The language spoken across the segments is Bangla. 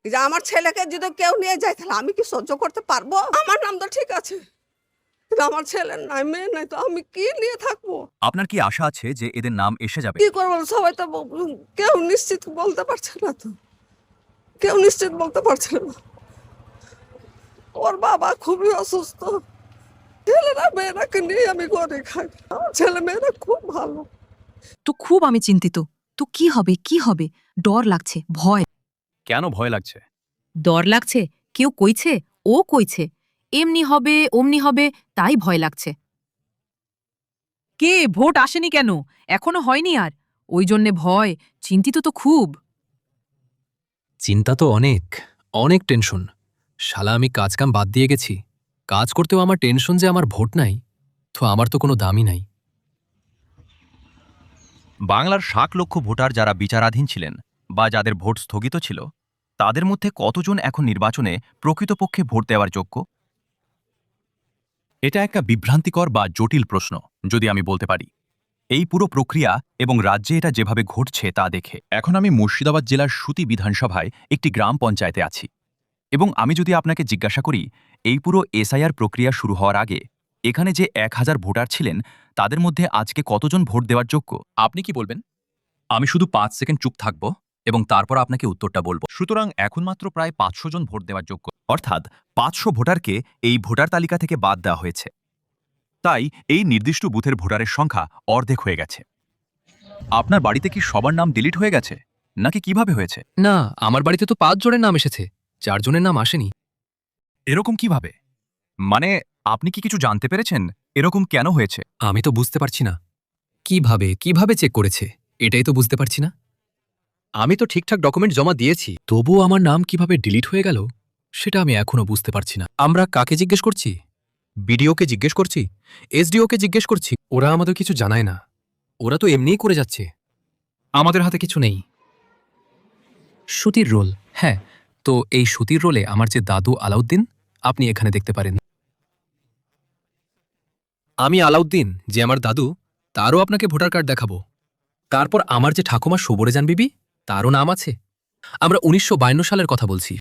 যে আমার ছেলেকে যদি কেউ নিয়ে যায় তাহলে আমি কি সহ্য করতে পারবো? আমার নাম তো ঠিক আছে, কিন্তু আমার ছেলের নাই, মেয়ে নাই, তো আমি কি নিয়ে থাকবো? আপনার কি আশা আছে যে এদের নাম এসে যাবে? কি করবো? সবাই তো কেউ নিশ্চিত বলতে পারছে না, তো কেউ নিশ্চিত বলতে পারছে না। ওর বাবা খুবই অসুস্থ, ছেলেরা মেয়েরাকে নিয়ে আমি করে খাই। আমার ছেলে মেয়েরা খুব ভালো। তো খুব আমি চিন্তিত। তো কি হবে, কি হবে? ডর লাগছে, ভয়। কেন ভয় লাগছে? ডর লাগছে, কেউ কইছে, ও কইছে এমনি হবে অমনি হবে, তাই ভয় লাগছে। কে ভোট আসেনি কেন? এখনো হয়নি আর, ওই জন্যে ভয়, চিন্তিত তো খুব। চিন্তা তো অনেক, অনেক টেনশন। শালা আমি কাজকাম বাদ দিয়ে গেছি, কাজ করতেও আমার টেনশন যে আমার ভোট নাই, তো আমার তো কোনো দামই নাই। বাংলার ৬০ লক্ষ ভোটার যারা বিচারাধীন ছিলেন বা যাদের ভোট স্থগিত ছিল, তাদের মধ্যে কতজন এখন নির্বাচনে প্রকৃতপক্ষে ভোট দেওয়ার যোগ্য? এটা একটা বিভ্রান্তিকর বা জটিল প্রশ্ন, যদি আমি বলতে পারি। এই পুরো প্রক্রিয়া এবং রাজ্যে এটা যেভাবে ঘটছে তা দেখে এখন আমি মুর্শিদাবাদ জেলার সুতি বিধানসভায় একটি গ্রাম পঞ্চায়েতে আছি, এবং আমি যদি আপনাকে জিজ্ঞাসা করি এই পুরো এসআইআর প্রক্রিয়া শুরু হওয়ার আগে এখানে যে ১,০০০ ভোটার ছিলেন তাদের মধ্যে আজকে কতজন ভোট দেওয়ার যোগ্য, আপনি কি বলবেন? আমি শুধু ৫ সেকেন্ড চুপ থাকব এবং তারপর আপনাকে উত্তরটা বলবো। সুতরাং এখন মাত্র প্রায় ৫০০ জন ভোট দেওয়ার যোগ্য, অর্থাৎ ৫০০ ভোটারকে এই ভোটার তালিকা থেকে বাদ দেওয়া হয়েছে। তাই এই নির্দিষ্ট বুথের ভোটারের সংখ্যা অর্ধেক হয়ে গেছে। আপনার বাড়িতে কি সবার নাম ডিলিট হয়ে গেছে, নাকি কিভাবে হয়েছে? না, আমার বাড়িতে তো ৫ জনের নাম এসেছে, ৪ জনের নাম আসেনি। এরকম কিভাবে? মানে আপনি কি কিছু জানতে পেরেছেন এরকম কেন হয়েছে? আমি তো বুঝতে পারছি না, কিভাবে কিভাবে চেক করেছে, এটাই তো বুঝতে পারছি না। আমি তো ঠিকঠাক ডকুমেন্ট জমা দিয়েছি, তবুও আমার নাম কিভাবে ডিলিট হয়ে গেল সেটা আমি এখনো বুঝতে পারছি না। আমরা কাকে জিজ্ঞেস করছি? বিডিওকে জিজ্ঞেস করছি, এসডিওকে জিজ্ঞেস করছি, ওরা আমাদের কিছু জানায় না, ওরা তো এমনিই করে যাচ্ছে। আমাদের হাতে কিছু নেই। সুতির রোল, হ্যাঁ, তো এই সুতির রোলে আমার যে দাদু আলাউদ্দিন, আপনি এখানে দেখতে পারেন। আমি আলাউদ্দিন, যে আমার দাদু, তারও আপনাকে ভোটার কার্ড দেখাবো। তারপর আমার যে ঠাকুমা সবরেজান বিবি, তারও নাম আছে। আমরা ১৯৫২ সালের কথা বলছি।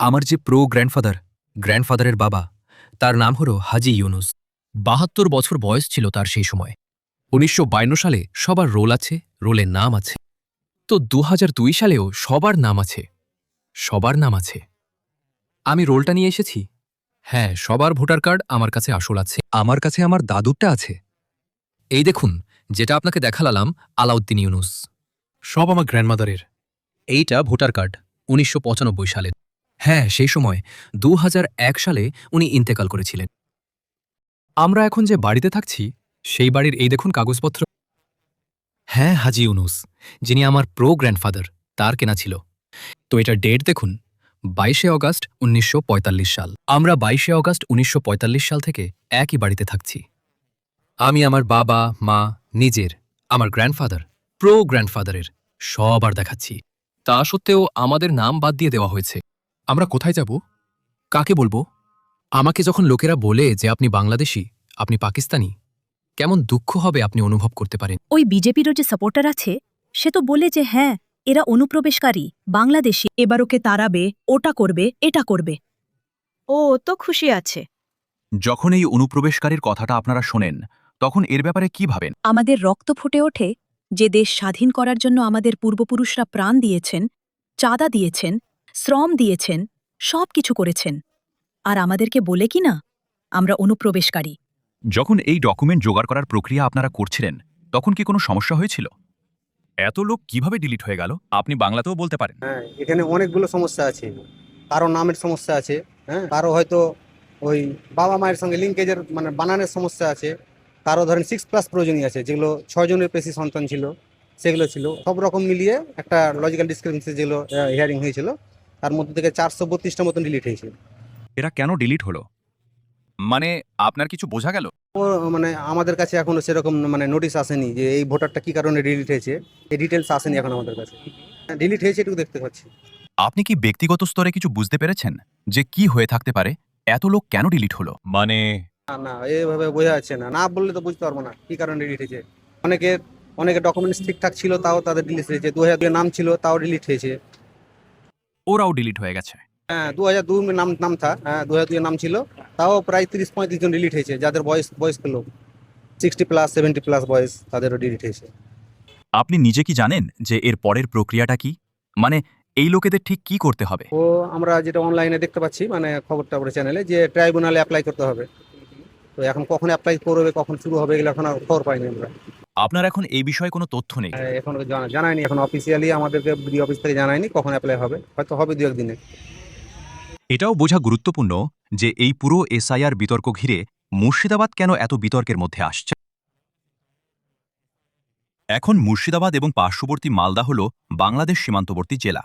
আমার যে গ্র্যান্ডফাদারের বাবা, তার নাম হল হাজি ইউনুস। ৭২ বছর বয়স ছিল তার সেই সময়। ১৯৫২ সালে সবার রোল আছে, রোলের নাম আছে। তো ২০০২ সালেও সবার নাম আছে, সবার নাম আছে। আমি রোলটা নিয়ে এসেছি। হ্যাঁ, সবার ভোটার কার্ড আমার কাছে আসল আছে। আমার কাছে আমার দাদুরটা আছে। এই দেখুন, যেটা আপনাকে দেখালাম, আলাউদ্দিন ইউনুস, সব আমার গ্র্যান্ডমাদারের। এইটা ভোটার কার্ড ১৯৯৫ সালে। হ্যাঁ, সেই সময় ২০০১ সালে উনি ইন্তেকাল করেছিলেন। আমরা এখন যে বাড়িতে থাকছি, সেই বাড়ির এই দেখুন কাগজপত্র। হ্যাঁ, হাজি ইউনুস, যিনি আমার গ্র্যান্ডফাদার, তার কেনা ছিল। তো এটা ডেট দেখুন, ২২শে অগাস্ট ১৯৪৫ সাল। আমরা ২২শে অগাস্ট ১৯৪৫ সাল থেকে একই বাড়িতে থাকছি। আমি আমার বাবা, মা, নিজের, আমার গ্র্যান্ডফাদারের সবার দেখাচ্ছি। তা সত্ত্বেও আমাদের নাম বাদ দিয়ে দেওয়া হয়েছে। আমরা কোথায় যাব? কাকে বলবো? আমাকে যখন লোকেরা বলে যে আপনি বাংলাদেশী, আপনি পাকিস্তানি, কেমন দুঃখ হবে আপনি অনুভব করতে পারেন। ওই বিজেপিরও যে সাপোর্টার আছে, সে তো বলে যে হ্যাঁ, এরা অনুপ্রবেশকারী, বাংলাদেশী, এবার ওকে তাড়াবে, ওটা করবে, এটা করবে। ও তো খুশি আছে। যখন এই অনুপ্রবেশকারীর কথাটা আপনারা শোনেন তখন এর ব্যাপারে কি ভাবেন? আমাদের রক্ত ফুটে ওঠে, যে দেশ স্বাধীন করার জন্য আমাদের পূর্বপুরুষরা প্রাণ দিয়েছেন, চাঁদা দিয়েছেন, শ্রম দিয়েছেন, সব কিছু করেছেন। আর আমাদেরকে বলে কি না আমরা অনুপ্রবেশকারী। যখন এই ডকুমেন্ট জোগাড় করার প্রক্রিয়া আপনারা করছিলেন তখন কি কোনো সমস্যা হয়েছিল? এত লোক কিভাবে ডিলিট হয়ে গেল? আপনি বাংলাতেও বলতে পারেন। হ্যাঁ, এখানে অনেকগুলো সমস্যা আছে। কারো নামের সমস্যা আছে, হ্যাঁ, কারো হয়তো ওই বাবা মায়ের সঙ্গে লিঙ্কেজের মানে বানানের সমস্যা আছে, কারো ধরেন 6+ প্রয়োজনীয় আছে, যেগুলো ৬ জনের বেশি সন্তান ছিল, সেগুলো ছিল। সব রকম মিলিয়ে একটা লজিক্যাল ডিসক্রিপেন্সি যেগুলো হিয়ারিং হয়েছিল, তার মধ্যে থেকে ৪৩২টা মতন ডিলিট হয়েছে। এরা কেন ডিলিট হলো, মানে আপনার কিছু বোঝা গেল? ও মানে আমাদের কাছে এখনো সেরকম মানে নোটিশ আসেনি যে এই ভোটারটা কি কারণে ডিলিট হয়েছে, এই ডিটেলস আসেনি এখন আমাদের কাছে। ডিলিট হয়েছে এটুকু দেখতে পাচ্ছি। আপনি কি ব্যক্তিগত স্তরে কিছু বুঝতে পেরেছেন যে কি হয়ে থাকতে পারে? এত লোক কেন ডিলিট হলো? মানে না না, এভাবে বোঝা যাচ্ছে না, না বললে তো বুঝতে পারবো না কি কারণে ডিলিট হয়েছে। অনেকের অনেকে ডকুমেন্টস ঠিকঠাক ছিল তাও তাদের ডিলিট হয়েছে, 2002 নাম ছিল তাও ডিলিট হয়েছে। ওরাও ডিলিট হয়ে গেছে। হ্যাঁ 2002 में নাম থা, হ্যাঁ 2002 নাম ছিল, তাও প্রায় 30-35 জন ডিলিট হয়েছে, যাদের বয়স্ক লোক 60+, 70+ বয়স, তাদেরও ডিলিট হয়েছে। আপনি নিজে কি জানেন যে এর পরের প্রক্রিয়াটা কি? মানে এই লোকেদের ঠিক কি করতে হবে? ও আমরা যেটা অনলাইনে দেখতে পাচ্ছি, মানে খবরটা চ্যানেলে, যে ট্রাইব্যুনালে অ্যাপ্লাই করতে হবে। তো এখন কখন অ্যাপ্লাই করবে, কখন শুরু হবে, এগুলো এখন আর খবর পাইনি আমরা। আপনার এখন এই বিষয়ে কোনো তথ্য নেই? এখন জানায়নি, এখন অফিসিয়ালি আমাদেরকে বিডি অফিস থেকে জানায়নি কখন অ্যাপ্লাই হবে, হয়তো হবে 2-1 দিনে। এটাও বোঝা গুরুত্বপূর্ণ যে এই পুরো এসআইআর বিতর্ক ঘিরে মুর্শিদাবাদ কেন এত বিতর্কের মধ্যে আসছে। এখন মুর্শিদাবাদ এবং পার্শ্ববর্তী মালদা হল বাংলাদেশ সীমান্তবর্তী জেলা।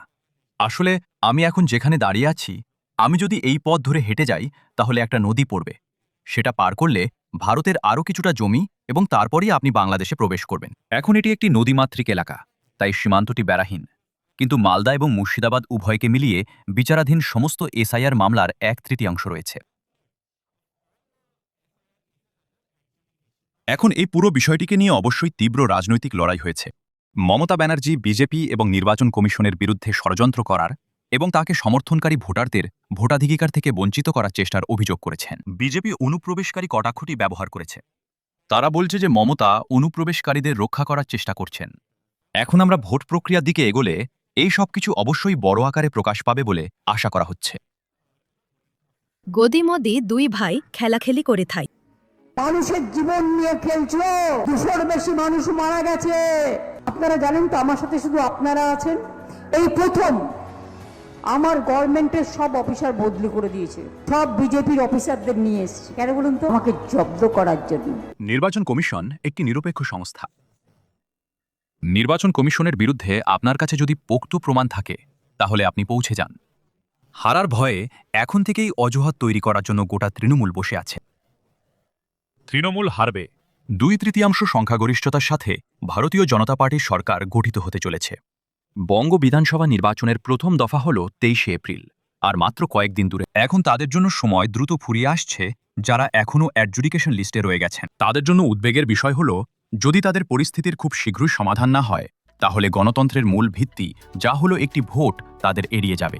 আসলে আমি এখন যেখানে দাঁড়িয়ে আছি, আমি যদি এই পথ ধরে হেঁটে যাই তাহলে একটা নদী পড়বে। সেটা পার করলে ভারতের আরও কিছুটা জমি এবং তারপরেই আপনি বাংলাদেশে প্রবেশ করবেন। এখন এটি একটি নদীমাতৃক এলাকা, তাই সীমান্তটি বেড়াহীন। কিন্তু মালদা এবং মুর্শিদাবাদ উভয়কে মিলিয়ে বিচারাধীন সমস্ত এসআইআর মামলার 1/3 রয়েছে। এখন এই পুরো বিষয়টিকে নিয়ে অবশ্যই তীব্র রাজনৈতিক লড়াই হয়েছে। মমতা ব্যানার্জি বিজেপি এবং নির্বাচন কমিশনের বিরুদ্ধে ষড়যন্ত্র করার এবং তাকে সমর্থনকারী ভোটারদের ভোটাধিকার থেকে বঞ্চিত করার চেষ্টার অভিযোগ করেছেন। বিজেপি অনুপ্রবেশকারী কটাক্ষটি ব্যবহার করেছে। তারা বলছে যে মমতা অনুপ্রবেশকারীদের রক্ষা করার চেষ্টা করছেন। এখন আমরা ভোট প্রক্রিয়ার দিকে এগোলে এই সব কিছু অবশ্যই বড় আকারে প্রকাশ পাবে বলে আশা করা হচ্ছে। গদিমদি 2 ভাই খেলাখেলি করে থাই। মানুষের জীবন নিয়ে খেলছো, 200-র বেশি মানুষ মারা গেছে। আপনারা জানেন তো, আমার সাথে শুধু আপনারা আছেন। এই প্রথম আমার গভর্নমেন্টের সব অফিসার বদলি করে দিয়েছে, সব বিজেপির অফিসারদের নিয়ে এসেছে। কেন বলুন তো? আমাকে জব্দ করার জন্য। নির্বাচন কমিশন একটি নিরপেক্ষ সংস্থা। নির্বাচন কমিশনের বিরুদ্ধে আপনার কাছে যদি পোক্ত প্রমাণ থাকে তাহলে আপনি পৌঁছে যান। হারার ভয়ে এখন থেকেই অজুহাত তৈরি করার জন্য গোটা তৃণমূল বসে আছে। তৃণমূল হারবে। 2/3 সংখ্যাগরিষ্ঠতার সাথে ভারতীয় জনতা পার্টির সরকার গঠিত হতে চলেছে। বঙ্গ বিধানসভা নির্বাচনের প্রথম দফা হল 23 এপ্রিল, আর মাত্র কয়েকদিন দূরে। এখন তাদের জন্য সময় দ্রুত ফুরিয়ে আসছে। যারা এখনও অ্যাডজুডিকেশন লিস্টে রয়ে গেছেন তাদের জন্য উদ্বেগের বিষয় হল, যদি তাদের পরিস্থিতির খুব শীঘ্রই সমাধান না হয় তাহলে গণতন্ত্রের মূল ভিত্তি, যা হলো একটি ভোট, তাদের এড়িয়ে যাবে।